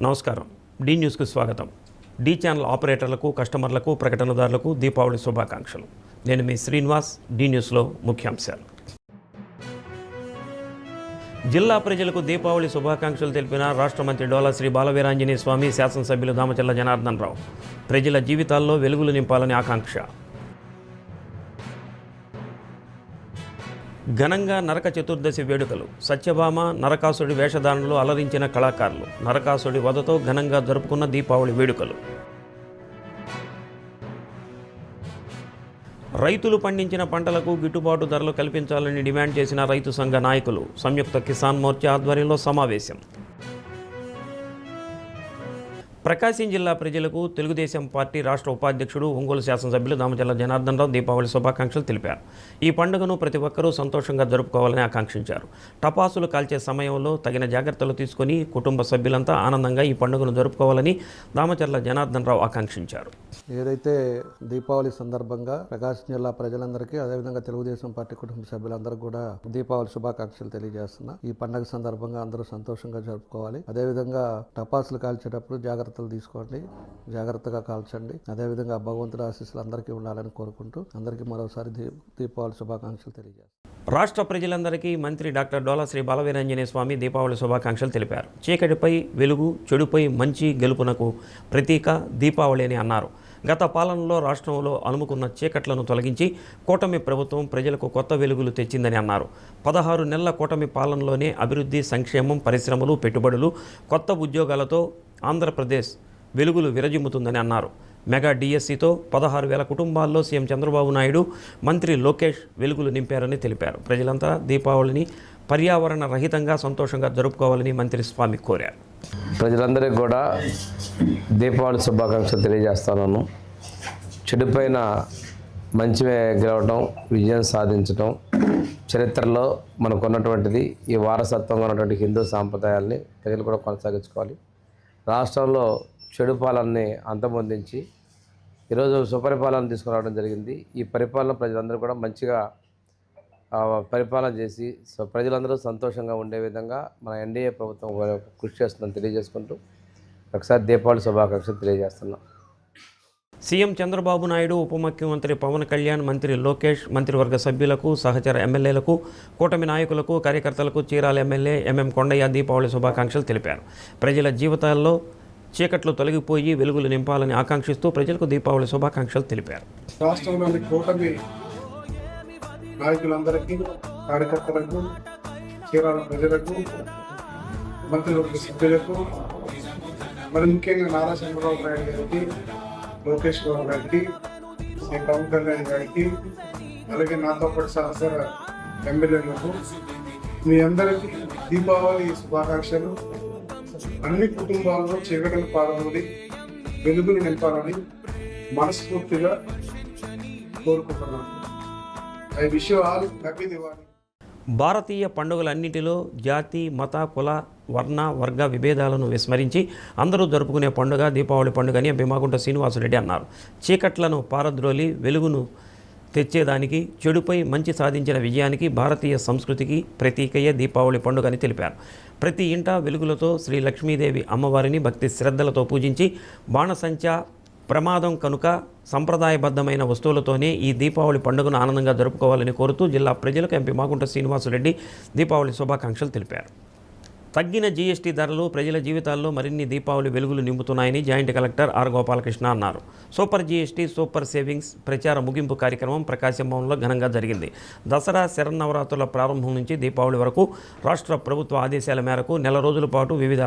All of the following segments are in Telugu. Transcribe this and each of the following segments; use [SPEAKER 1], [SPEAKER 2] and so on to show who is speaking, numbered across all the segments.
[SPEAKER 1] నమస్కారం. డి న్యూస్కు స్వాగతం. డి ఛానల్ ఆపరేటర్లకు, కస్టమర్లకు, ప్రకటనదారులకు దీపావళి శుభాకాంక్షలు. నేను మీ శ్రీనివాస్. డి న్యూస్లో ముఖ్యాంశాలు. జిల్లా ప్రజలకు దీపావళి శుభాకాంక్షలు తెలిపిన రాష్ట్ర మంత్రి డోలా శ్రీ బాలవీరాంజనేయ స్వామి, శాసనసభ్యులు దామచర్ల జనార్దన్ రావు. ప్రజల జీవితాల్లో వెలుగులు నింపాలని ఆకాంక్ష. ఘనంగా నరక చతుర్దశి వేడుకలు. సత్యభామ, నరకాసుడి వేషధారణలో అలరించిన కళాకారులు. నరకాసుడి వధతో ఘనంగా జరుపుకున్న దీపావళి వేడుకలు. రైతులు పండించిన పంటలకు గిట్టుబాటు ధరలు కల్పించాలని డిమాండ్ చేసిన రైతు సంఘ నాయకులు. సంయుక్త కిసాన్ మోర్చా ఆధ్వర్యంలో సమావేశం. ప్రకాశం జిల్లా ప్రజలకు తెలుగుదేశం పార్టీ రాష్ట్ర ఉపాధ్యక్షుడు, ఒంగోలు శాసనసభ్యులు దామచర్ల జనార్దన్ రావు దీపావళి శుభాకాంక్షలు తెలిపారు. ఈ పండుగను ప్రతి ఒక్కరూ సంతోషంగా జరుపుకోవాలని ఆకాంక్షించారు. టపాసులు కాల్చే సమయంలో తగిన జాగ్రత్తలు తీసుకుని కుటుంబ సభ్యులంతా ఆనందంగా ఈ పండుగను జరుపుకోవాలని దామచర్ల జనార్దన్ రావు ఆకాంక్షించారు.
[SPEAKER 2] ఏదైతే దీపావళి సందర్భంగా ప్రకాశం జిల్లా ప్రజలందరికీ, అదేవిధంగా తెలుగుదేశం పార్టీ కుటుంబ సభ్యులందరికీ కూడా దీపావళి శుభాకాంక్షలు తెలియజేస్తున్నా. ఈ పండుగ సందర్భంగా అందరూ సంతోషంగా జరుపుకోవాలి. అదేవిధంగా టపాసులు కాల్చేటప్పుడు జాగ్రత్తలు తీసుకోండి, జాగ్రత్తగా కాల్చండి. అదేవిధంగా భగవంతుడి ఆశీస్సులు అందరికీ ఉండాలని కోరుకుంటూ అందరికీ మరోసారి దీపావళి శుభాకాంక్షలు తెలియజేస్తాను.
[SPEAKER 1] రాష్ట్ర ప్రజలందరికీ మంత్రి డాక్టర్ డోలా శ్రీ బాలవీరాంజనేయ స్వామి దీపావళి శుభాకాంక్షలు తెలిపారు. చీకటిపై వెలుగు, చెడుపై మంచి గెలుపునకు ప్రతీక దీపావళి అని అన్నారు. గత పాలనలో రాష్ట్రంలో అలుముకున్న చీకట్లను తొలగించి కూటమి ప్రభుత్వం ప్రజలకు కొత్త వెలుగులు తెచ్చిందని అన్నారు. 16 నెలల కూటమి పాలనలోనే అభివృద్ధి, సంక్షేమం, పరిశ్రమలు, పెట్టుబడులు, కొత్త ఉద్యోగాలతో ఆంధ్రప్రదేశ్ వెలుగులు విరజిమ్ముతుందని అన్నారు. మెగా డిఎస్సితో 16,000 కుటుంబాల్లో సీఎం చంద్రబాబు నాయుడు, మంత్రి లోకేష్ వెలుగులు నింపారని తెలిపారు. ప్రజలంతా దీపావళిని పర్యావరణ రహితంగా సంతోషంగా జరుపుకోవాలని మంత్రి స్వామి కోరారు.
[SPEAKER 3] ప్రజలందరికీ కూడా దీపావళి శుభాకాంక్షలు తెలియజేస్తున్నాను. చెడుపైన మంచివే గెలవటం, విజయం సాధించటం చరిత్రలో మనకు ఉన్నటువంటిది. ఈ వారసత్వంగా ఉన్నటువంటి హిందూ సాంప్రదాయాల్ని ప్రజలు కూడా కొనసాగించుకోవాలి. రాష్ట్రంలో చెడు పాలనని అంతమొందించి ఈరోజు సుపరిపాలన తీసుకురావడం జరిగింది. ఈ పరిపాలన ప్రజలందరూ కూడా మంచిగా పరిపాలన చేసి ప్రజలందరూ సంతోషంగా ఉండే విధంగా మన ఎన్డీఏ ప్రభుత్వం కృషి చేస్తుందని తెలియజేసుకుంటూ ఒకసారి దీపావళి శుభాకాంక్షలు తెలియజేస్తున్నాం.
[SPEAKER 1] సీఎం చంద్రబాబు నాయుడు, ఉప ముఖ్యమంత్రి పవన్ కళ్యాణ్, మంత్రి లోకేష్, మంత్రివర్గ సభ్యులకు, సహచర ఎమ్మెల్యేలకు, కూటమి నాయకులకు, కార్యకర్తలకు చీరాల ఎమ్మెల్యే ఎంఎం కొండయ్య దీపావళి శుభాకాంక్షలు తెలిపారు. ప్రజల జీవితాల్లో చీకట్లు తొలగిపోయి వెలుగులు నింపాలని ఆకాంక్షిస్తూ ప్రజలకు దీపావళి శుభాకాంక్షలు తెలిపారు.
[SPEAKER 4] రాష్ట్రంలోని కూటమి నాయకులందరికీ, కార్యకర్తలకు, చీరాల ప్రజలకు, మంత్రివర్గ సభ్యులకు, మరి ముఖ్యంగా నారా చంద్రబాబు నాయుడు గారికి, లోకేష్ బాబు గారికి, శ్రీ పవన్ కళ్యాణ్ గారికి, అలాగే నాతో పాటు సహచర ఎమ్మెల్యేలకు మీ అందరికీ దీపావళి శుభాకాంక్షలు. అన్ని కుటుంబాల్లో చీకటిని పాల్గొని వెలుగులు నింపాలని మనస్ఫూర్తిగా కోరుకుంటున్నాను. I wish you all happy Diwali.
[SPEAKER 1] భారతీయ పండుగలన్నింటిలో జాతి, మత, కుల, వర్ణ, వర్గ విభేదాలను విస్మరించి అందరూ జరుపుకునే పండుగ దీపావళి పండుగని భీమాగుంట శ్రీనివాసరెడ్డి అన్నారు. చీకట్లను పారద్రోలి వెలుగును తెచ్చేదానికి, చెడుపై మంచి సాధించిన విజయానికి, భారతీయ సంస్కృతికి ప్రతీకయే దీపావళి పండుగ అని తెలిపారు. ప్రతి ఇంట వెలుగులతో శ్రీ లక్ష్మీదేవి అమ్మవారిని భక్తి శ్రద్ధలతో పూజించి, బాణసంచా ప్రమాదం కనుక సంప్రదాయబద్ధమైన వస్తువులతోనే ఈ దీపావళి పండుగను ఆనందంగా జరుపుకోవాలని కోరుతూ జిల్లా ప్రజలకు ఎంపీ మాగుంట శ్రీనివాసరెడ్డి దీపావళి శుభాకాంక్షలు తెలిపారు. తగ్గిన జీఎస్టీ ధరలు ప్రజల జీవితాల్లో మరిన్ని దీపావళి వెలుగులు నింపుతున్నాయని జాయింట్ కలెక్టర్ ఆర్ గోపాలకృష్ణ అన్నారు. సూపర్ జీఎస్టీ, సూపర్ సేవింగ్స్ ప్రచార ముగింపు కార్యక్రమం ప్రకాశం భవన్లో ఘనంగా జరిగింది. దసరా, శరన్నవరాత్రుల ప్రారంభం నుంచి దీపావళి వరకు రాష్ట్ర ప్రభుత్వ ఆదేశాల మేరకు నెల రోజుల పాటు వివిధ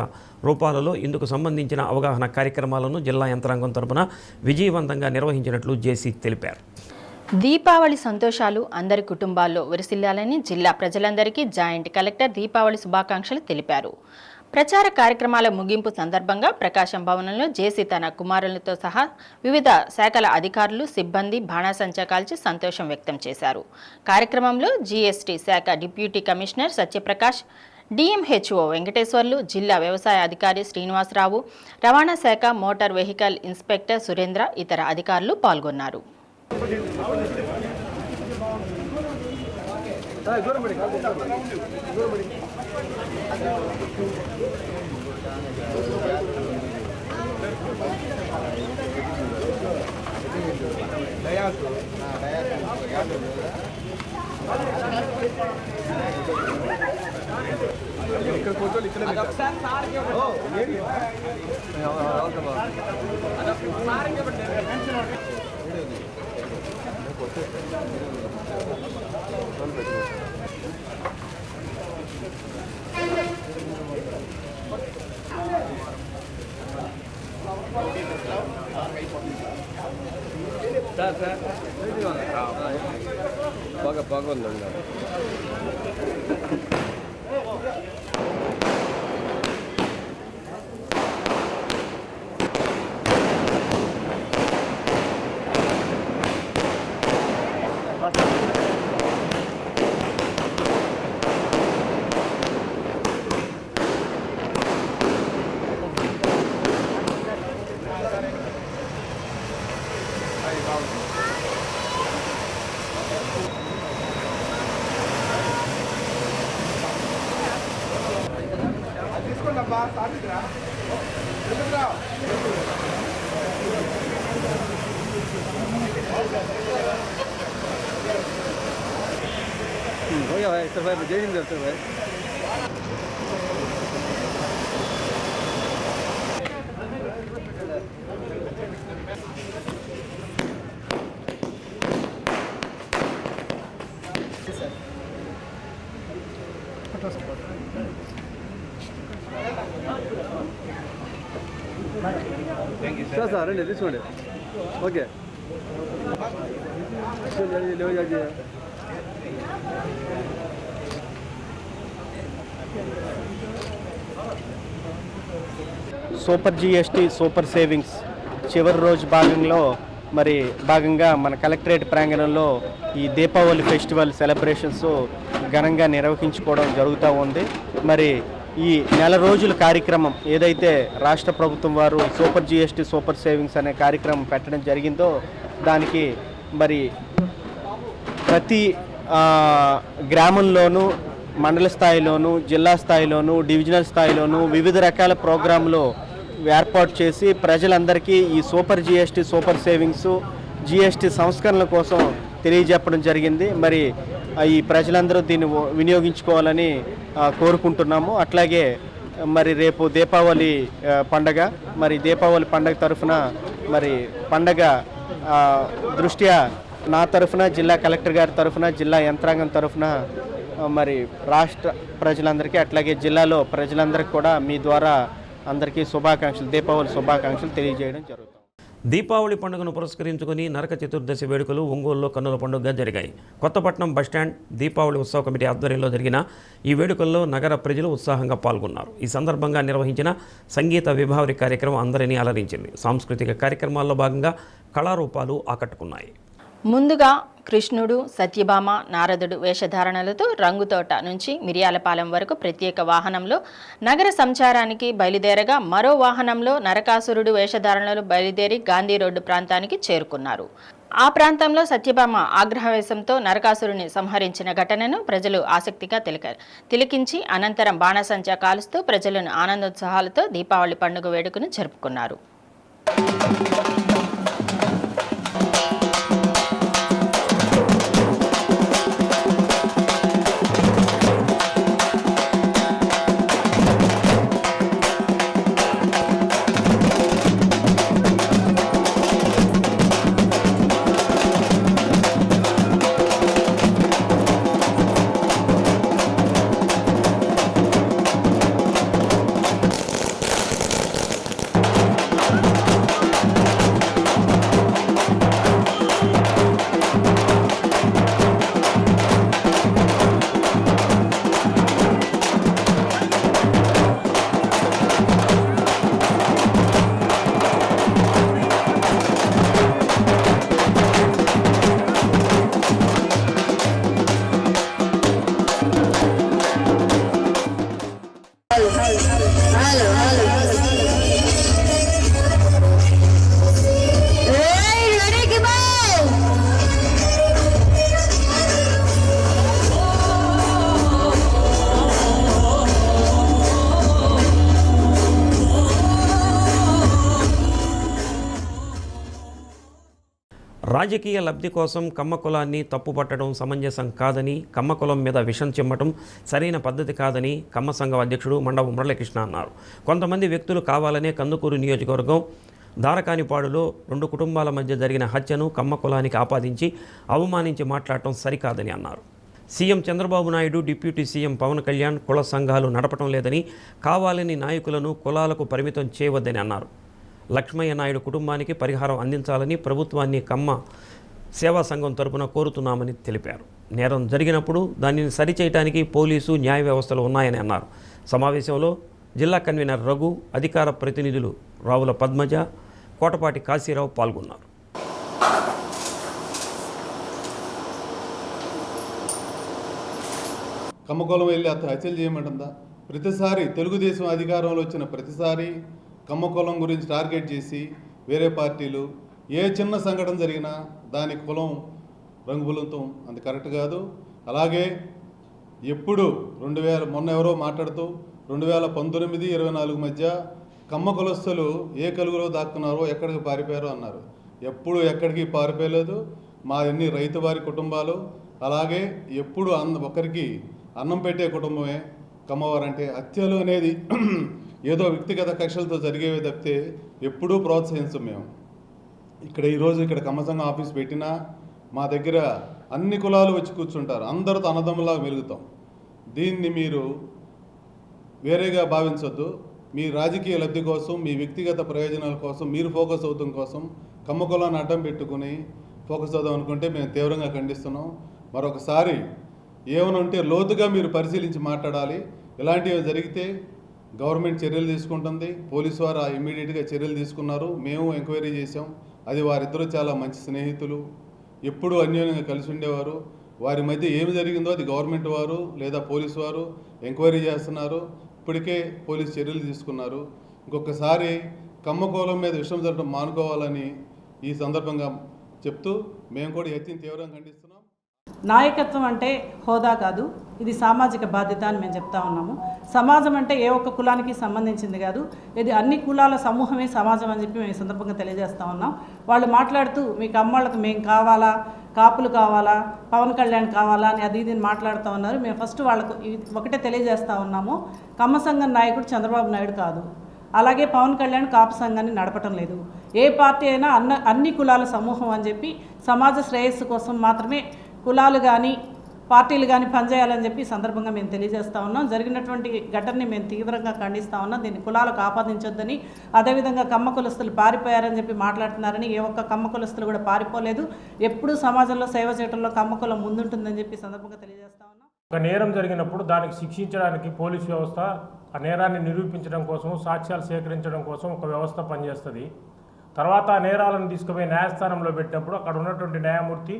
[SPEAKER 1] రూపాలలో ఇందుకు సంబంధించిన అవగాహన కార్యక్రమాలను జిల్లా యంత్రాంగం తరపున విజయవంతంగా నిర్వహించినట్లు జేసీ తెలిపారు.
[SPEAKER 5] దీపావళి సంతోషాలు అందరి కుటుంబాల్లో విరసిల్లాలని జిల్లా ప్రజలందరికీ జాయింట్ కలెక్టర్ దీపావళి శుభాకాంక్షలు తెలిపారు. ప్రచార కార్యక్రమాల ముగింపు సందర్భంగా ప్రకాశం భవనంలో జేసీ తన కుమారులతో సహా వివిధ శాఖల అధికారులు, సిబ్బంది బాణాసంచా కాల్చి సంతోషం వ్యక్తం చేశారు. కార్యక్రమంలో జీఎస్టీ శాఖ deputy commissioner Satya Prakash, DMHO Venkateswarlu, జిల్లా వ్యవసాయ అధికారి శ్రీనివాసరావు, రవాణా శాఖ మోటార్ వెహికల్ ఇన్స్పెక్టర్ సురేంద్ర, ఇతర అధికారులు పాల్గొన్నారు.
[SPEAKER 3] బాగుందండి. हो गया भाई, सर भाई जय हिंद सर भाई. సార్ సార్ రండి తీసుకోండి. Okay
[SPEAKER 6] super GST super savings చివరి రోజు భాగంగా మన కలెక్టరేట్ ప్రాంగణంలో ఈ దీపావళి ఫెస్టివల్ సెలబ్రేషన్స్ ఘనంగా నిర్వహించుకోవడం జరుగుతూ ఉంది. మరి ఈ నెల రోజుల కార్యక్రమం ఏదైతే రాష్ట్ర ప్రభుత్వం వారు సూపర్ జిఎస్టీ సూపర్ సేవింగ్స్ అనే కార్యక్రమం పెట్టడం జరిగిందో దానికి మరి ప్రతి గ్రామంలోనూ మండల స్థాయిలోనూ జిల్లా స్థాయిలోనూ డివిజనల్ స్థాయిలోనూ వివిధ రకాల ప్రోగ్రాంలు ఏర్పాటు చేసి ప్రజలందరికీ ఈ super GST super savings GST సంస్కరణల కోసం తెలియజెప్పడం జరిగింది. మరి ఈ ప్రజలందరూ దీన్ని వినియోగించుకోవాలని కోరుకుంటున్నాము. అట్లాగే మరి రేపు దీపావళి పండగ, మరి దీపావళి పండగ తరఫున మరి పండగ దృష్ట్యా నా తరఫున జిల్లా కలెక్టర్ గారి తరఫున జిల్లా యంత్రాంగం తరఫున మరి రాష్ట్ర ప్రజలందరికీ అట్లాగే జిల్లాలో ప్రజలందరికీ కూడా మీ ద్వారా అందరికీ శుభాకాంక్షలు, దీపావళి శుభాకాంక్షలు తెలియజేయడం జరుగుతుంది.
[SPEAKER 1] దీపావళి పండుగను పురస్కరించుకుని నరక చతుర్దశి వేడుకలు ఒంగోలులో కన్నుల పండుగగా జరిగాయి. కొత్తపట్నం బస్టాండ్ దీపావళి ఉత్సవ కమిటీ ఆధ్వర్యంలో జరిగిన ఈ వేడుకల్లో నగర ప్రజలు ఉత్సాహంగా పాల్గొన్నారు. ఈ సందర్భంగా నిర్వహించిన సంగీత విభావరి కార్యక్రమం అందరినీ అలరించింది. సాంస్కృతిక కార్యక్రమాల్లో భాగంగా కళారూపాలు ఆకట్టుకున్నాయి.
[SPEAKER 5] ముందుగా కృష్ణుడు, సత్యభామ, నారదుడు వేషధారణలతో రంగుతోట నుంచి మిరియాలపాలెం వరకు ప్రత్యేక వాహనంలో నగర సంచారానికి బయలుదేరగా మరో వాహనంలో నరకాసురుడు వేషధారణలు బయలుదేరి గాంధీ రోడ్డు ప్రాంతానికి చేరుకున్నారు. ఆ ప్రాంతంలో సత్యభామ ఆగ్రహవేశంతో నరకాసురుని సంహరించిన ఘటనను ప్రజలు ఆసక్తిగా తిలకించి అనంతరం బాణసంచా కాలుస్తూ ప్రజలను ఆనందోత్సాహాలతో దీపావళి పండుగ వేడుకను జరుపుకున్నారు.
[SPEAKER 1] రాజకీయ లబ్ధి కోసం కమ్మ కులాన్ని తప్పుపట్టడం సమంజసం కాదని, కమ్మ కులం మీద విషం చిమ్మటం సరైన పద్ధతి కాదని కమ్మ సంఘం అధ్యక్షుడు మండవ మురళీకృష్ణ అన్నారు. కొంతమంది వ్యక్తులు కావాలనే కందుకూరు నియోజకవర్గం దారకానిపాడులో 2 కుటుంబాల మధ్య జరిగిన హత్యను కమ్మ కులానికి ఆపాదించి అవమానించి మాట్లాడటం సరికాదని అన్నారు. CM Chandrababu Naidu, deputy CM Pawan Kalyan కుల సంఘాలు నడపటం లేదని, కావాలని నాయకులను కులాలకు పరిమితం చేయవద్దని అన్నారు. లక్ష్మయ్య నాయుడు కుటుంబానికి పరిహారం అందించాలని ప్రభుత్వాన్ని కమ్మ సేవా సంఘం తరపున కోరుతున్నామని తెలిపారు. నేరం జరిగినప్పుడు దానిని సరిచేయడానికి పోలీసు న్యాయ వ్యవస్థలు ఉన్నాయని అన్నారు. సమావేశంలో జిల్లా కన్వీనర్ రఘు, అధికార ప్రతినిధులు రావుల పద్మజ, కోటపాటి కాశీరావు పాల్గొన్నారు.
[SPEAKER 7] కమ్మకులం వెళ్ళి హత్యలు చేయమంటుందా? ప్రతిసారి తెలుగుదేశం అధికారంలో వచ్చిన ప్రతిసారి కమ్మకులం గురించి టార్గెట్ చేసి వేరే పార్టీలు ఏ చిన్న సంఘటన జరిగినా దానికి కులం రంగుబులంతో అది కరెక్ట్ కాదు. అలాగే ఎప్పుడు మొన్న ఎవరో మాట్లాడుతూ 2019-24 మధ్య కమ్మ కులస్తులు ఏ కలుగులో దాక్కున్నారో ఎక్కడికి పారిపోయారో అన్నారు. ఎప్పుడు ఎక్కడికి పారిపోయలేదు. మా ఎన్ని రైతు వారి కుటుంబాలు, అలాగే ఎప్పుడు ఒకరికి అన్నం పెట్టే కుటుంబమే కమ్మవారంటే. హత్యలు అనేది ఏదో వ్యక్తిగత కక్షలతో జరిగేవి తప్పితే ఎప్పుడూ ప్రోత్సహించం మేము. ఈరోజు ఇక్కడ కమ్మ సంఘం ఆఫీస్ పెట్టినా మా దగ్గర అన్ని కులాలు వచ్చి కూర్చుంటారు. అందరితో అన్నదమ్ములాగా మెలుగుతాం. దీన్ని మీరు వేరేగా భావించొద్దు. మీ రాజకీయ లబ్ధి కోసం, మీ వ్యక్తిగత ప్రయోజనాల కోసం మీరు ఫోకస్ అవుతాం కోసం కమ్మ కులాన్ని అడ్డం పెట్టుకుని ఫోకస్ అవుదాం అనుకుంటే మేము తీవ్రంగా ఖండిస్తున్నాం. మరొకసారి ఏమైనా ఉంటే లోతుగా మీరు పరిశీలించి మాట్లాడాలి. ఇలాంటివి జరిగితే గవర్నమెంట్ చర్యలు తీసుకుంటుంది. పోలీసు వారు ఇమ్మీడియట్గా చర్యలు తీసుకున్నారు. మేము ఎంక్వైరీ చేసాం. అది వారిద్దరూ చాలా మంచి స్నేహితులు, ఎప్పుడూ అన్యోన్యంగా కలిసి ఉండేవారు. వారి మధ్య ఏమి జరిగిందో అది గవర్నమెంట్ వారు లేదా పోలీసు వారు ఎంక్వైరీ చేస్తున్నారు. ఇప్పటికే పోలీసు చర్యలు తీసుకున్నారు. ఇంకొకసారి కమ్మకోలం మీద విషయం జరగడం మానుకోవాలని ఈ సందర్భంగా చెప్తూ మేము కూడా హత్యను తీవ్రంగా ఖండిస్తున్నాం.
[SPEAKER 8] నాయకత్వం అంటే హోదా కాదు, ఇది సామాజిక బాధ్యత అని మేము చెప్తా ఉన్నాము. సమాజం అంటే ఏ ఒక్క కులానికి సంబంధించింది కాదు, ఇది అన్ని కులాల సమూహమే సమాజం అని చెప్పి మేము ఈ సందర్భంగా తెలియజేస్తూ ఉన్నాం. వాళ్ళు మాట్లాడుతూ మీకు అమ్మాళ్ళకు మేము కావాలా, కాపులు కావాలా, పవన్ కళ్యాణ్ కావాలా అని అది ఇది మాట్లాడుతూ ఉన్నారు. మేము ఫస్ట్ వాళ్ళకు ఒకటే తెలియజేస్తూ ఉన్నాము, కమ్మ సంఘం నాయకుడు చంద్రబాబు నాయుడు కాదు, అలాగే పవన్ కళ్యాణ్ కాపు సంఘాన్ని నడపటం లేదు. ఏ పార్టీ అయినా అన్ని కులాల సమూహం అని చెప్పి సమాజ శ్రేయస్సు కోసం మాత్రమే కులాలు కానీ పార్టీలు కానీ పనిచేయాలని చెప్పి సందర్భంగా మేము తెలియజేస్తూ ఉన్నాం. జరిగినటువంటి ఘటనని మేము తీవ్రంగా ఖండిస్తూ ఉన్నాం. దీన్ని కులాలకు ఆపాదించొద్దని, అదేవిధంగా కమ్మ కులస్తులు పారిపోయారని చెప్పి మాట్లాడుతున్నారని, ఏ ఒక్క కమ్మ కులస్తులు కూడా పారిపోలేదు. ఎప్పుడూ సమాజంలో సేవ చేయడంలో కమ్మ కులం ముందుంటుందని చెప్పి సందర్భంగా తెలియజేస్తూ ఉన్నాం.
[SPEAKER 9] ఒక నేరం జరిగినప్పుడు దానికి శిక్షించడానికి పోలీసు వ్యవస్థ, ఆ నేరాన్ని నిరూపించడం కోసం, సాక్ష్యాలు సేకరించడం కోసం ఒక వ్యవస్థ పనిచేస్తుంది. తర్వాత ఆ నేరాలను తీసుకుపోయి న్యాయస్థానంలో పెట్టినప్పుడు అక్కడ ఉన్నటువంటి న్యాయమూర్తి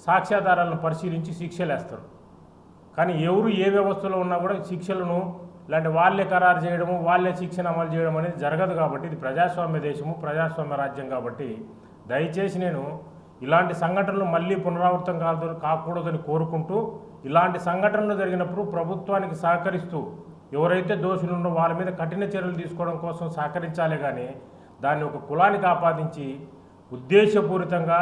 [SPEAKER 9] సాక్ష్యాధారాలను పరిశీలించి శిక్షలు వేస్తారు. కానీ ఎవరు ఏ వ్యవస్థలో ఉన్నా కూడా శిక్షలను ఇలాంటి వాళ్ళే ఖరారు చేయడము, వాళ్ళే శిక్షను అమలు చేయడం అనేది జరగదు. కాబట్టి ఇది ప్రజాస్వామ్య దేశము, ప్రజాస్వామ్య రాజ్యం. కాబట్టి దయచేసి నేను ఇలాంటి సంఘటనలు మళ్ళీ పునరావృతం కాకూడదని కోరుకుంటూ, ఇలాంటి సంఘటనలు జరిగినప్పుడు ప్రభుత్వానికి సహకరిస్తూ ఎవరైతే దోషులు ఉన్నారో వాళ్ళ మీద కఠిన చర్యలు తీసుకోవడం కోసం సహకరించాలే కానీ దాన్ని ఒక కులానికి ఆపాదించి ఉద్దేశపూరితంగా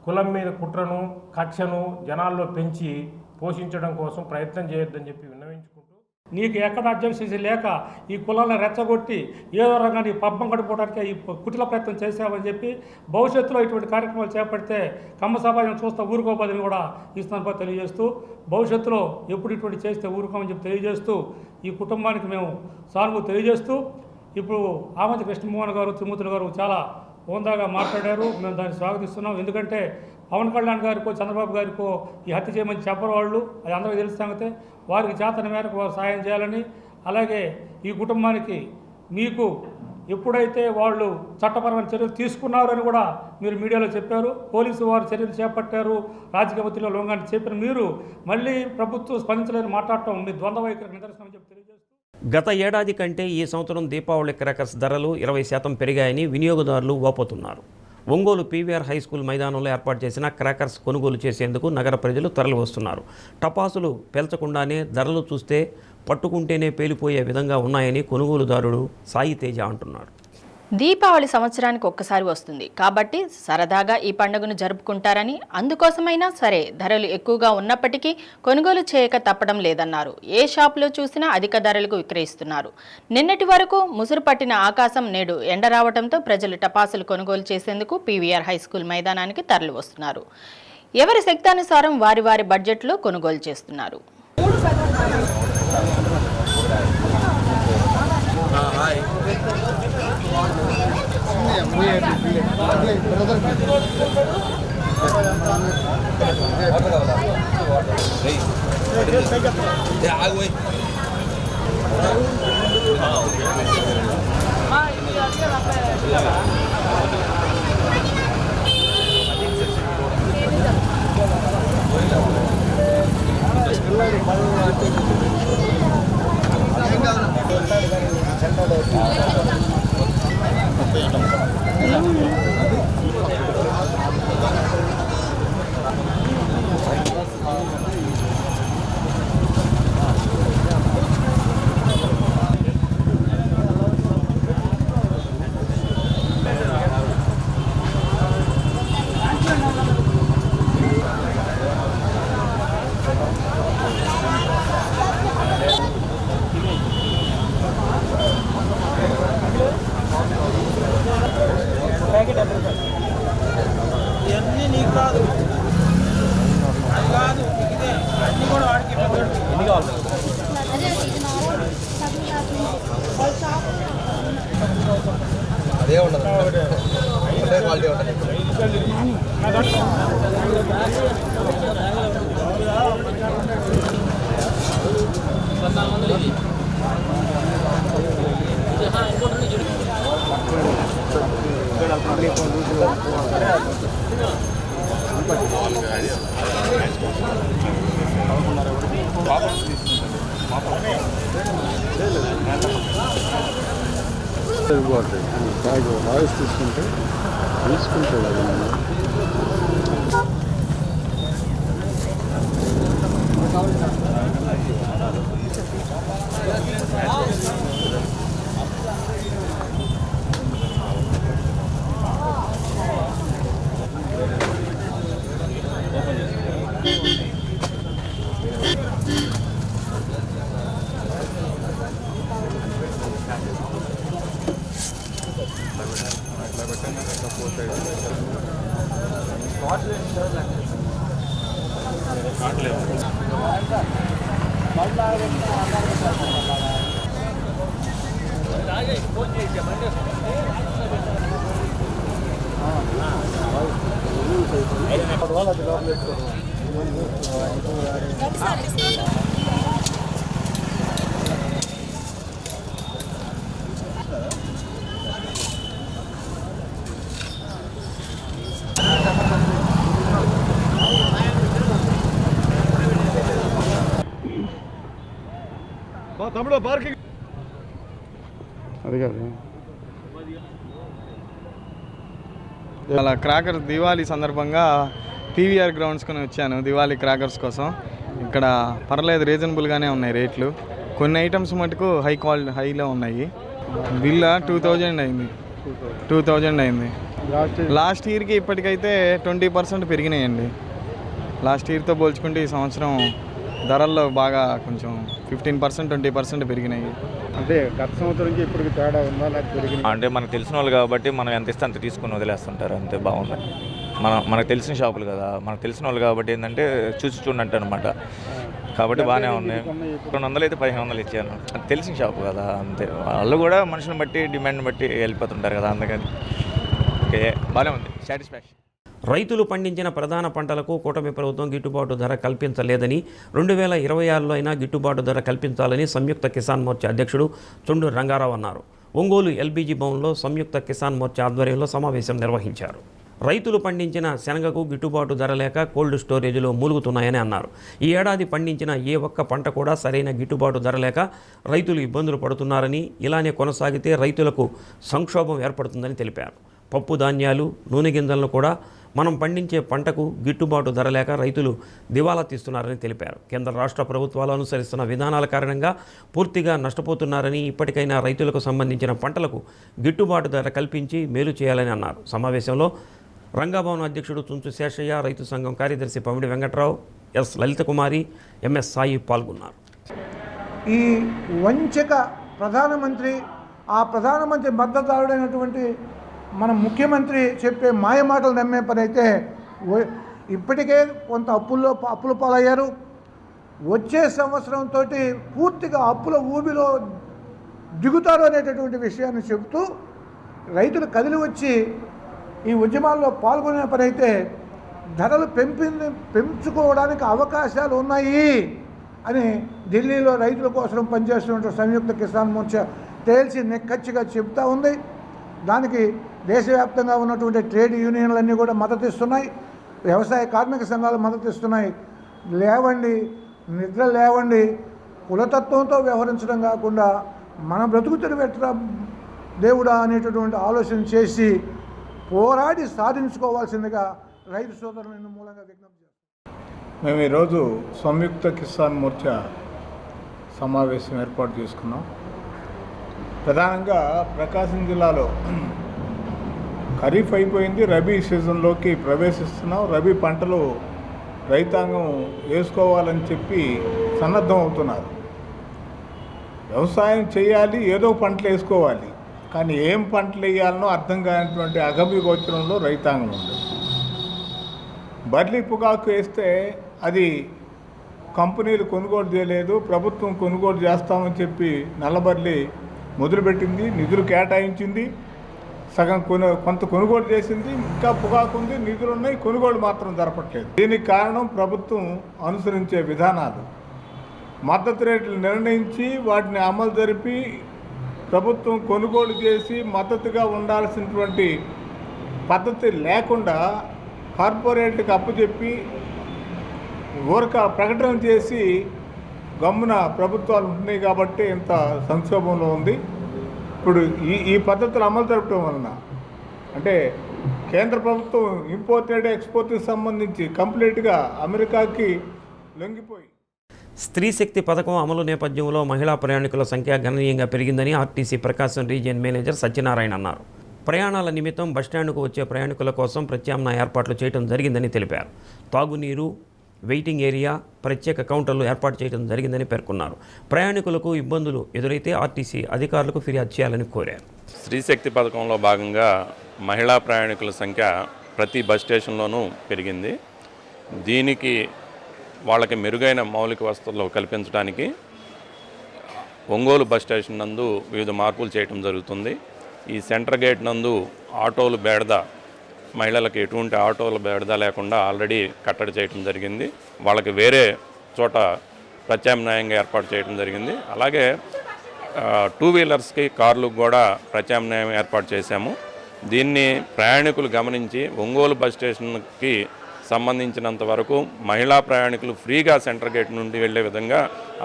[SPEAKER 9] కులం మీద కుట్రను, కక్షను జనాల్లో పెంచి పోషించడం కోసం ప్రయత్నం చేయొద్దని చెప్పి విన్నవించుకుంటూ,
[SPEAKER 10] నీకు ఎక్కడ అర్జెన్సీ లేక ఈ కులాలను రెచ్చగొట్టి ఏదో రకంగా నీ పబ్బం గడిపోవడానికి ఈ కుటిల ప్రయత్నం చేసావని చెప్పి భవిష్యత్తులో ఇటువంటి కార్యక్రమాలు చేపడితే కమ్మ సమాజం చూస్తా ఊరుకోబోదని కూడా ఈ సందర్భంగా తెలియజేస్తూ, భవిష్యత్తులో ఎప్పుడు ఇటువంటి చేస్తే ఊరుకోమని చెప్పి తెలియజేస్తూ, ఈ కుటుంబానికి మేము సానుభూతి తెలియజేస్తూ, ఇప్పుడు ఆమంతి కృష్ణమోహన్ గారు, త్రిమూర్తులు గారు చాలా హోందాగా మాట్లాడారు. మేము దాన్ని స్వాగతిస్తున్నాం. ఎందుకంటే పవన్ కళ్యాణ్ గారికో చంద్రబాబు గారికో ఈ హత్య చేయమని చెప్పరు వాళ్ళు, అది అందరికీ తెలిసి సంగతే. వారికి చేతన మేరకు వారు సాయం చేయాలని, అలాగే ఈ కుటుంబానికి మీకు ఎప్పుడైతే వాళ్ళు చట్టపరమైన చర్యలు తీసుకున్నారని కూడా మీరు మీడియాలో చెప్పారు, పోలీసు వారు చర్యలు చేపట్టారు, రాజకీయ ఒత్తిడిలో లొంగని చెప్పిన మీరు మళ్ళీ ప్రభుత్వం స్పందించలేని మాట్లాడటం మీ ద్వంద్వ వైఖరికి నిదర్శనం అని చెప్పి తెలియజేస్తూ,
[SPEAKER 1] గత ఏడాది కంటే ఈ సంవత్సరం దీపావళి క్రాకర్స్ ధరలు 20% పెరిగాయని వినియోగదారులు వాపోతున్నారు. ఒంగోలు పీవీఆర్ హై స్కూల్ మైదానంలో ఏర్పాటు చేసిన క్రాకర్స్ కొనుగోలు చేసేందుకు నగర ప్రజలు తరలి వస్తున్నారు. టపాసులు పేల్చకుండానే ధరలు చూస్తే పట్టుకుంటేనే పేలిపోయే విధంగా ఉన్నాయని కొనుగోలుదారుడు సాయి తేజ అంటున్నాడు.
[SPEAKER 5] దీపావళి సంవత్సరానికి ఒక్కసారి వస్తుంది కాబట్టి సరదాగా ఈ పండుగను జరుపుకుంటారని, అందుకోసమైనా సరే ధరలు ఎక్కువగా ఉన్నప్పటికీ కొనుగోలు చేయక తప్పడం లేదన్నారు. ఏ షాపులో చూసినా అధిక ధరలకు విక్రయిస్తున్నారు. నిన్నటి వరకు ముసురు పట్టిన ఆకాశం నేడు ఎండ రావడంతో ప్రజలు టపాసులు కొనుగోలు చేసేందుకు పీవీఆర్ హైస్కూల్ మైదానానికి తరలి వస్తున్నారు. ఎవరి శక్తానుసారం వారి వారి బడ్జెట్లో కొనుగోలు చేస్తున్నారు.
[SPEAKER 3] అదే ఉండదు, అదే క్వాలిటీ ఉంటుంది.
[SPEAKER 2] వాయిస్ తీసుకుంటే
[SPEAKER 3] తమ్ముడు పార్కింగ్
[SPEAKER 2] అది కాదు.
[SPEAKER 11] అలా క్రాకర్ దివాళీ సందర్భంగా పీవీఆర్ గ్రౌండ్స్కొని వచ్చాను దివాళీ క్రాకర్స్ కోసం. ఇక్కడ పర్లేదు, రీజనబుల్గానే ఉన్నాయి రేట్లు. కొన్ని ఐటమ్స్ మటుకు హైలో ఉన్నాయి. బిల్ 2000 అయింది. 2000 అయింది. లాస్ట్ ఇయర్కి ఇప్పటికైతే 20% పెరిగినాయండి. లాస్ట్ ఇయర్తో పోల్చుకుంటే ఈ సంవత్సరం ధరల్లో బాగా కొంచెం 15% 20% పెరిగినాయి.
[SPEAKER 2] అంటే గత సంవత్సరం ఇప్పుడు తేడా ఉందా నాకు పెరిగింది?
[SPEAKER 12] అంటే మనకు తెలిసిన వాళ్ళు కాబట్టి మనం ఎంత ఇస్తే అంత తీసుకుని వదిలేస్తుంటారు, అంతే. బాగుంది. మనకు తెలిసిన షాపులు కదా, మనకు తెలిసిన వాళ్ళు కాబట్టి ఏంటంటే చూసి చూడండి అనమాట. కాబట్టి బాగానే ఉన్నాయి. 200 అయితే 1500 ఇచ్చాను. అది తెలిసిన షాపు కదా, అంతే. వాళ్ళు కూడా మనుషులను బట్టి డిమాండ్ని బట్టి వెళ్ళిపోతుంటారు కదా, అందుకని ఓకే బాగానే ఉంది. సాటిస్ఫాక్షన్.
[SPEAKER 1] రైతులు పండించిన ప్రధాన పంటలకు కూటమి ప్రభుత్వం గిట్టుబాటు ధర కల్పించలేదని, 2026లో అయినా గిట్టుబాటు ధర కల్పించాలని సంయుక్త కిసాన్ మోర్చా అధ్యక్షుడు చుండూరు రంగారావు అన్నారు. ఒంగోలు ఎల్బీజీ భవన్లో సంయుక్త కిసాన్ మోర్చా ఆధ్వర్యంలో సమావేశం నిర్వహించారు. రైతులు పండించిన శనగకు గిట్టుబాటు ధర లేక కోల్డ్ స్టోరేజ్లో మూలుగుతున్నాయని అన్నారు. ఈ ఏడాది పండించిన ఏ ఒక్క పంట కూడా సరైన గిట్టుబాటు ధర లేక రైతులు ఇబ్బందులు పడుతున్నారని, ఇలానే కొనసాగితే రైతులకు సంక్షోభం ఏర్పడుతుందని తెలిపారు. పప్పు ధాన్యాలు, నూనె గింజలను కూడా మనం పండించే పంటకు గిట్టుబాటు ధర లేక రైతులు దివాలా తీస్తున్నారని తెలిపారు. కేంద్ర రాష్ట్ర ప్రభుత్వాలు అనుసరిస్తున్న విధానాల కారణంగా పూర్తిగా నష్టపోతున్నారని, ఇప్పటికైనా రైతులకు సంబంధించిన పంటలకు గిట్టుబాటు ధర కల్పించి మేలు చేయాలని అన్నారు. సమావేశంలో రంగాభవన్ అధ్యక్షుడు తుంచు శేషయ్య, రైతు సంఘం కార్యదర్శి పమిడి వెంకట్రావు, ఎస్ లలిత కుమారి, ఎంఎస్ సాయి పాల్గొన్నారు.
[SPEAKER 4] ఈ వంచక ప్రధానమంత్రి, ఆ ప్రధానమంత్రి మద్దతుదారుడైనటువంటి మన ముఖ్యమంత్రి చెప్పే మాయ మాటలు నమ్మే పని అయితే ఇప్పటికే కొంత అప్పుల పాలయ్యారు. వచ్చే సంవత్సరంతో పూర్తిగా అప్పుల ఊబిలో దిగుతారు అనేటటువంటి విషయాన్ని చెబుతూ రైతులు కదిలి వచ్చి ఈ ఉద్యమాల్లో పాల్గొనే పని అయితే ధరలు పెంచుకోవడానికి అవకాశాలు ఉన్నాయి అని ఢిల్లీలో రైతుల కోసం పనిచేస్తున్న సంయుక్త కిసాన్ మోర్చా తేల్చి నిక్కచ్చిగా చెప్తా ఉంది. దానికి దేశవ్యాప్తంగా ఉన్నటువంటి ట్రేడ్ యూనియన్లన్నీ కూడా మద్దతు ఇస్తున్నాయి, వ్యవసాయ కార్మిక సంఘాలు మద్దతు ఇస్తున్నాయి. లేవండి, నిద్ర లేవండి, కులతత్వంతో వ్యవహరించడం కాకుండా మన బ్రతుకు తెరువెట్రా దేవుడా అనేటటువంటి ఆలోచన చేసి పోరాడి సాధించుకోవాల్సిందిగా రైతు సోదరులను మూలంగా విజ్ఞప్తి చేస్తాం.
[SPEAKER 13] మేము ఈరోజు సంయుక్త కిసాన్ మోర్చా సమావేశం ఏర్పాటు చేసుకున్నాం. ప్రధానంగా ప్రకాశం జిల్లాలో ఖరీఫ్ అయిపోయింది, రబీ సీజన్లోకి ప్రవేశిస్తున్నాం. రబీ పంటలు రైతాంగం వేసుకోవాలని చెప్పి సన్నద్ధం అవుతున్నారు. వ్యవసాయం చేయాలి, ఏదో పంటలు వేసుకోవాలి, కానీ ఏం పంటలు వేయాలనో అర్థం కానటువంటి అగమ్యగోచరంలో రైతాంగం ఉంది. బర్లీ పొగాకు వేస్తే అది కంపెనీలు కొనుగోలు చేయలేదు, ప్రభుత్వం కొనుగోలు చేస్తామని చెప్పి నల్లబర్లీ మొదలుపెట్టింది, నిధులు కేటాయించింది, సగం కొంత కొనుగోలు చేసింది, ఇంకా పొగాకు ఉంది, నిధులు ఉన్నాయి, కొనుగోలు మాత్రం జరపట్లేదు. దీనికి కారణం ప్రభుత్వం అనుసరించే విధానాలు. మద్దతు రేట్లు నిర్ణయించి వాటిని అమలు జరిపి ప్రభుత్వం కొనుగోలు చేసి మద్దతుగా ఉండాల్సినటువంటి పద్ధతి లేకుండా కార్పొరేట్కి అప్పచెప్పి ఊరక ప్రకటన చేసి గమ్మున ప్రభుత్వాలు ఉంటున్నాయి కాబట్టి ఇంత సంక్షోభంలో ఉంది. ఇప్పుడు ఈ పద్ధతులు అమలు జరపడం వలన అంటే కేంద్ర ప్రభుత్వం ఇంపోర్టెడ్ ఎక్స్పోర్ట్కి సంబంధించి కంప్లీట్గా అమెరికాకి లొంగిపోయి.
[SPEAKER 1] స్త్రీ శక్తి పథకం అమలు నేపథ్యంలో మహిళా ప్రయాణికుల సంఖ్య గణనీయంగా పెరిగిందని ఆర్టీసీ ప్రకాశం రీజియన్ మేనేజర్ సత్యనారాయణ అన్నారు. ప్రయాణాల నిమిత్తం బస్టాండ్కు వచ్చే ప్రయాణికుల కోసం ప్రత్యామ్నాయ ఏర్పాట్లు చేయడం జరిగిందని తెలిపారు. తాగునీరు, వెయిటింగ్ ఏరియా, ప్రత్యేక కౌంటర్లు ఏర్పాటు చేయడం జరిగిందని పేర్కొన్నారు. ప్రయాణికులకు ఇబ్బందులు ఎదురైతే ఆర్టీసీ అధికారులకు ఫిర్యాదు చేయాలని కోరారు.
[SPEAKER 14] స్త్రీశక్తి పథకంలో భాగంగా మహిళా ప్రయాణికుల సంఖ్య ప్రతి బస్ స్టేషన్లోనూ పెరిగింది. దీనికి వాళ్ళకి మెరుగైన మౌలిక వసతులు కల్పించడానికి ఒంగోలు బస్ స్టేషన్ నందు వివిధ మార్పులు చేయడం జరుగుతుంది. ఈ సెంటర్ గేట్ నందు ఆటోలు బేడద, మహిళలకు ఎటువంటి ఆటోల బేడద లేకుండా ఆల్రెడీ కట్టడి చేయడం జరిగింది. వాళ్ళకి వేరే చోట ప్రత్యామ్నాయంగా ఏర్పాటు చేయడం జరిగింది. అలాగే 2 వీలర్స్కి, కార్లకు కూడా ప్రత్యామ్నాయం ఏర్పాటు చేశాము. దీన్ని ప్రయాణికులు గమనించి ఒంగోలు బస్ స్టేషన్కి సంబంధించినంత వరకు మహిళా ప్రయాణికులు ఫ్రీగా సెంటర్ గేట్ నుండి వెళ్ళే విధంగా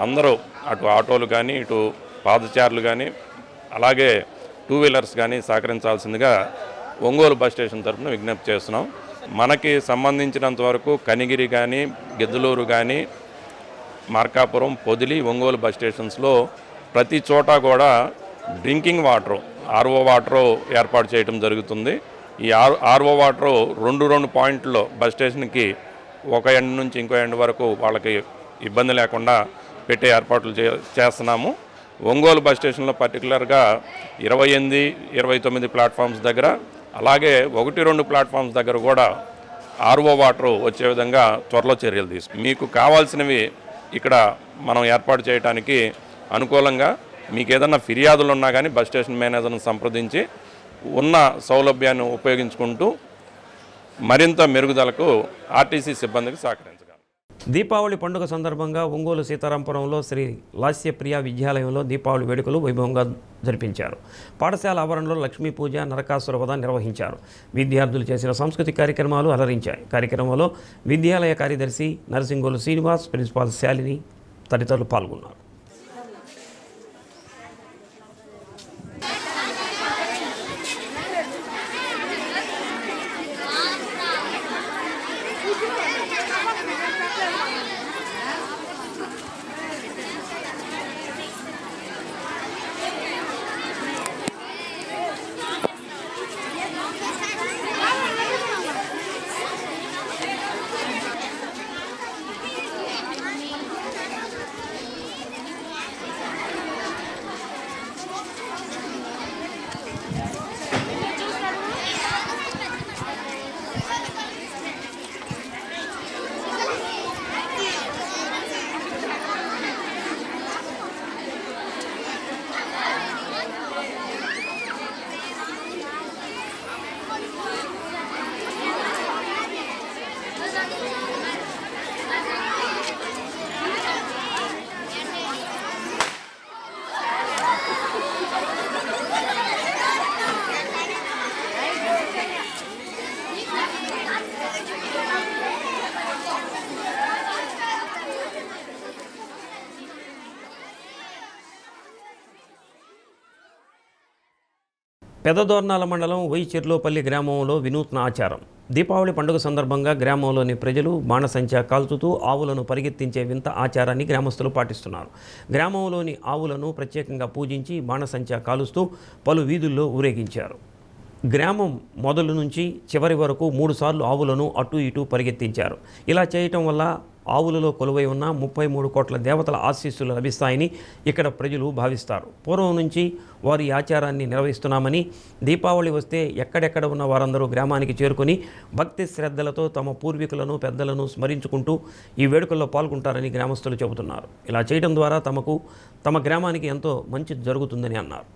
[SPEAKER 14] అందరూ అటు ఆటోలు కానీ, ఇటు పాదచారులు కానీ, అలాగే 2 వీలర్స్ కానీ సహకరించాల్సిందిగా ఒంగోలు బస్ స్టేషన్ తరఫున విజ్ఞప్తి చేస్తున్నాం. మనకి సంబంధించినంత వరకు కనిగిరి కానీ, గిద్దలూరు కానీ, మార్కాపురం, పొదిలి, ఒంగోలు బస్ స్టేషన్స్లో ప్రతి చోట కూడా డ్రింకింగ్ వాటరు, ఆర్ఓ వాటరు ఏర్పాటు చేయడం జరుగుతుంది. ఈ ఆర్ఓ వాటరు 2 పాయింట్లో బస్ స్టేషన్కి ఒక ఎండ్ నుంచి ఇంకో ఎండ్ వరకు వాళ్ళకి ఇబ్బంది లేకుండా పెట్టే ఏర్పాట్లు చేస్తున్నాము. ఒంగోలు బస్ స్టేషన్లో పర్టికులర్గా 28, 29 ప్లాట్ఫామ్స్ దగ్గర, అలాగే 1-2 ప్లాట్ఫామ్స్ దగ్గర కూడా ఆర్ఓ వాటరు వచ్చే విధంగా త్వరలో చర్యలు తీసుకు మీకు కావాల్సినవి ఇక్కడ మనం ఏర్పాటు చేయడానికి అనుకూలంగా మీకు ఏదన్నా ఫిర్యాదులు ఉన్నా కానీ బస్ స్టేషన్ మేనేజర్ను సంప్రదించి ఉన్న సౌలభ్యాన్ని ఉపయోగించుకుంటూ మరింత మెరుగుదలకు ఆర్టీసీ సిబ్బందికి సహకరించగలరు.
[SPEAKER 1] దీపావళి పండుగ సందర్భంగా ఒంగోలు సీతారాంపురంలో శ్రీ లాస్యప్రియ విద్యాలయంలో దీపావళి వేడుకలు వైభవంగా జరిపించారు. పాఠశాల ఆవరణలో లక్ష్మీ పూజ, నరకాసుర వధ నిర్వహించారు. విద్యార్థులు చేసిన సాంస్కృతిక కార్యక్రమాలు అలరించాయి. కార్యక్రమంలో విద్యాలయ కార్యదర్శి నరసింగోలు శ్రీనివాస్, ప్రిన్సిపాల్ శాలిని తదితరులు పాల్గొన్నారు. పెదదోర్నాల మండలం వైచెర్లోపల్లి గ్రామంలో వినూత్న ఆచారం. దీపావళి పండుగ సందర్భంగా గ్రామంలోని ప్రజలు బాణసంచా కాల్చుతూ ఆవులను పరిగెత్తించే వింత ఆచారాన్ని గ్రామస్తులు పాటిస్తున్నారు. గ్రామంలోని ఆవులను ప్రత్యేకంగా పూజించి బాణసంచా కాలుస్తూ పలు వీధుల్లో ఊరేగించారు. గ్రామం మొదలు నుంచి చివరి వరకు 3 సార్లు ఆవులను అటు ఇటు పరిగెత్తించారు. ఇలా చేయటం వల్ల ఆవులలో కొలువై ఉన్న 33 కోట్ల దేవతల ఆశీస్సులు లభిస్తాయని ఇక్కడ ప్రజలు భావిస్తారు. పూర్వం నుంచి వారి ఆచారాన్ని నిర్వహిస్తున్నామని, దీపావళి వస్తే ఎక్కడెక్కడ ఉన్న వారందరూ గ్రామానికి చేరుకొని భక్తి శ్రద్ధలతో తమ పూర్వీకులను పెద్దలను స్మరించుకుంటూ ఈ వేడుకల్లో పాల్గొంటారని గ్రామస్తులు చెబుతున్నారు. ఇలా చేయడం ద్వారా తమ గ్రామానికి ఎంతో మంచి జరుగుతుందని అన్నారు.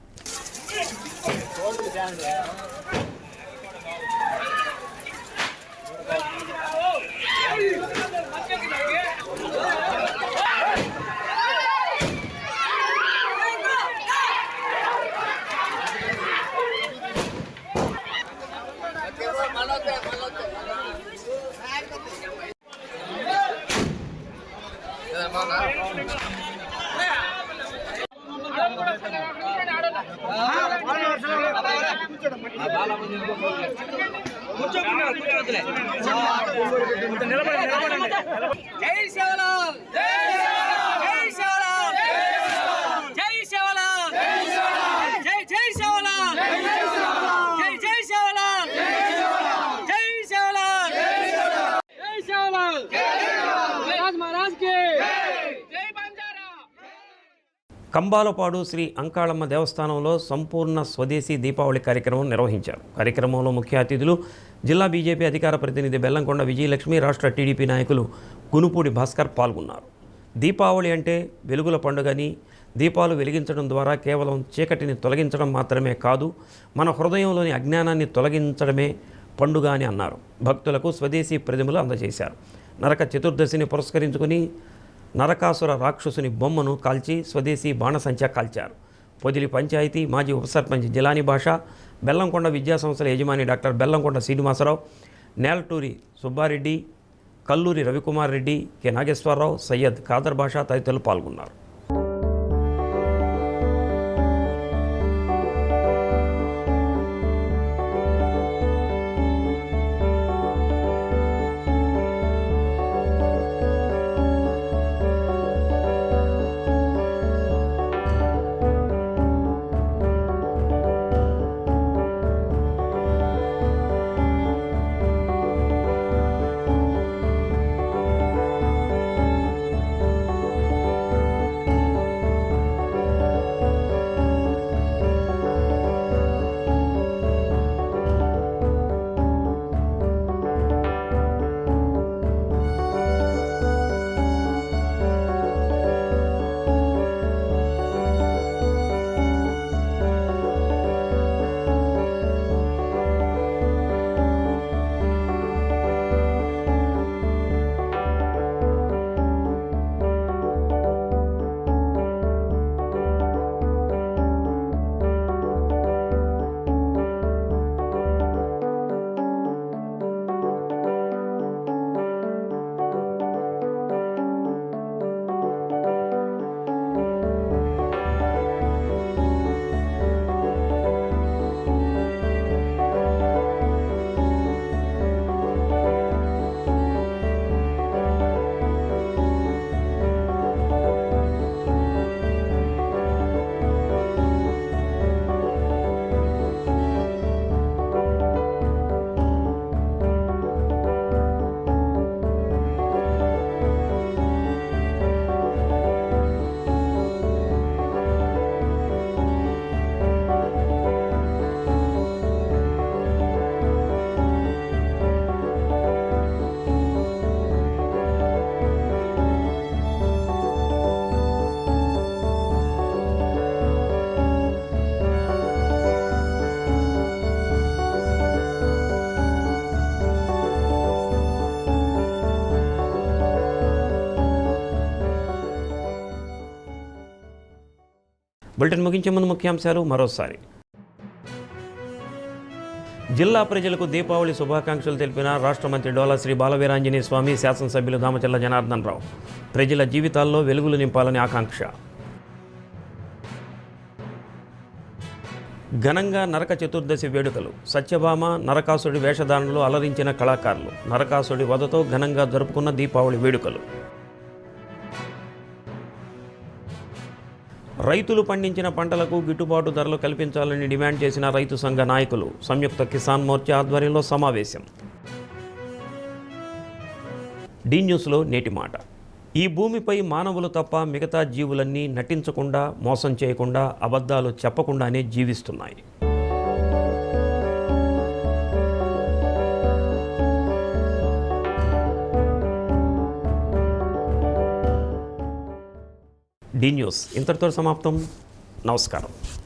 [SPEAKER 1] కంబాలపాడు శ్రీ అంకాళమ్మ దేవస్థానంలో సంపూర్ణ స్వదేశీ దీపావళి కార్యక్రమం నిర్వహించారు. కార్యక్రమంలో ముఖ్య అతిథులు జిల్లా బీజేపీ అధికార ప్రతినిధి బెల్లంకొండ విజయలక్ష్మి, రాష్ట్ర టీడీపీ నాయకులు గునుపూడి భాస్కర్ పాల్గొన్నారు. దీపావళి అంటే వెలుగుల పండుగని, దీపాలు వెలిగించడం ద్వారా కేవలం చీకటిని తొలగించడం మాత్రమే కాదు, మన హృదయంలోని అజ్ఞానాన్ని తొలగించడమే పండుగ అని అన్నారు. భక్తులకు స్వదేశీ ప్రతిమలు అందజేశారు. నరక చతుర్దశిని పురస్కరించుకుని నరకాసుర రాక్షసుని బొమ్మను కాల్చి స్వదేశీ బాణసంచా కాల్చారు. పొదిలి పంచాయతీ మాజీ ఉప సర్పంచ్ జిలానీ భాష, బెల్లంకొండ విద్యాసంస్థల యజమాని డాక్టర్ బెల్లంకొండ శ్రీనివాసరావు, నేలటూరి సుబ్బారెడ్డి, కల్లూరి రవికుమార్ రెడ్డి, కె నాగేశ్వరరావు, సయ్యద్ ఖాదర్ భాష తదితరులు పాల్గొన్నారు. బులెటిన్ ముగించే ముందు ముఖ్యాంశాలు మరోసారి. జిల్లా ప్రజలకు దీపావళి శుభాకాంక్షలు తెలిపిన రాష్ట్ర మంత్రి డోలా శ్రీ బాలవీరాంజనేయ స్వామి, శాసనసభ్యులు దామచర్ల జనార్దన్ రావు. ప్రజల జీవితాల్లో వెలుగులు నింపాలని ఆకాంక్ష. ఘనంగా నరక చతుర్దశి వేడుకలు. సత్యభామ నరకాసుడి వేషధారణలో అలరించిన కళాకారులు. నరకాసుడి వధతో ఘనంగా జరుపుకున్న దీపావళి వేడుకలు. రైతులు పండించిన పంటలకు గిట్టుబాటు ధరలు కల్పించాలని డిమాండ్ చేసిన రైతు సంఘ నాయకులు. సంయుక్త కిసాన్ మోర్చా ఆధ్వర్యంలో సమావేశం. డి న్యూస్లో నేటి మాట. ఈ భూమిపై మానవులు తప్ప మిగతా జీవులన్నీ నటించకుండా, మోసం చేయకుండా, అబద్ధాలు చెప్పకుండానే జీవిస్తున్నాయి. డి న్యూస్ ఇంతటితో సమాప్తం. నమస్కారం.